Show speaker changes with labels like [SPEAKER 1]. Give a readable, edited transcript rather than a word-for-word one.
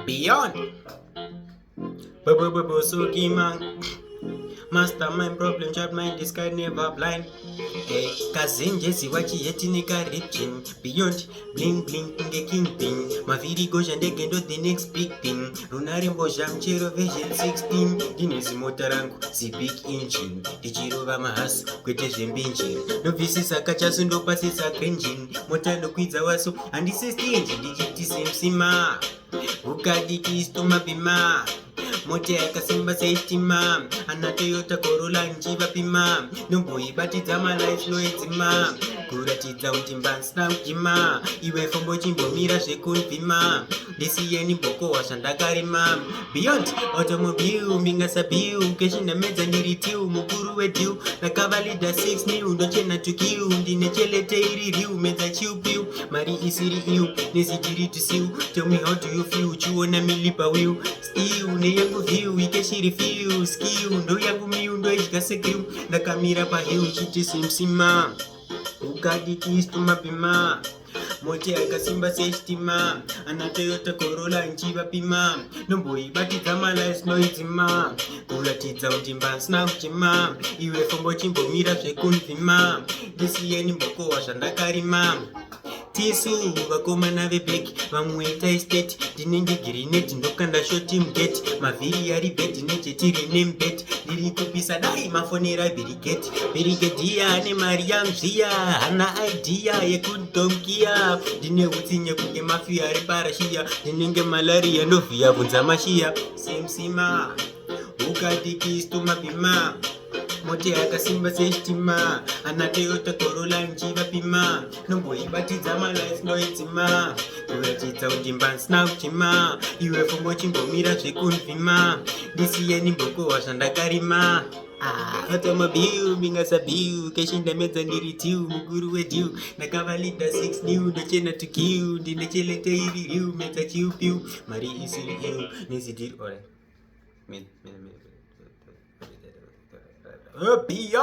[SPEAKER 1] Beyond. Sima. Mastermind problem child mind this guy never blind. Hey, kazenje ziwachi yeti nika ripchin. Beyond bling bling nge kingpin. Maviri goja ndege ndo the next big thing. Lunari mboja mchero version 16. Dinezi motarangu si big engine. Dichirova mahasu kwete zvembinjin. Novisisa kachasu ndo pasisa engine. Mota ndokwidza waso handisi stingy dichitise Sima. Ukadiki istoma bima. Mote yakasimba seitima. Ana Toyota Corolla njiva pima. Nomboibatidza malife noedzima. Kuratidza kuti mbansina kujima. Iwe fombo chimbomira zvekunvima. Ndisiyeni mboko washandakarima. Beyond automobile mbingasabiu. Keshinamedza ndiritiu mukuru wedu. Nakavalida 6 new ndochena tukiu. Ndine chelete iririu medza chiupiu. Mari isiri iu nezidiri tusiu. Tell me how do you feel? Chuona milipa wiu. Still neyangu view ikeshiri feel. Skill ndo yangu miu ndo ejikasekiu. Ndakamira pahiu chiti simsima. Ukadiki istuma pima. Mote akasimba seitima. Ana Toyota Corolla njiva pima. Nomboibatidza malife noidzima. Kuratidza kuti mbansina kuchema. Iwe fombo chimbomira zvekunvima. Ndisiyeni mboko wazvandakarima. Tisu vakomana vebheki vamweta estate. Ndinenge girineti ndokanda shoti mugeti. Mavhiri yari bhedhi nejetiri nembeti. Ndiri kupisa dai mafonera birigeti. Birigediya ane mari yangu zviya. Hana idea yekudomkia. Ndine utsinye kunge mafiya ari parashiya. Ndinenge malaria ndovhiya bvunza mashiya. Sima ukadiki istoma pima. Mote yakasimba seitima. Ana Toyota Corolla njiva pima. Nomboibatidza malife noidzima. Kuratidza kuti mbansina kuchema. Iwe fombo chimbomira zvekunvima. Ndisiyeni mboko wazvandakarima. Automobile mbingasabiu. Keshindamedza ndiritiu mukuru wedu. Nakavalida 6 new ndochena tukiu. Ndine chelete iririu medza chiupiu. Mari isiri iu nezidiri. Beyond.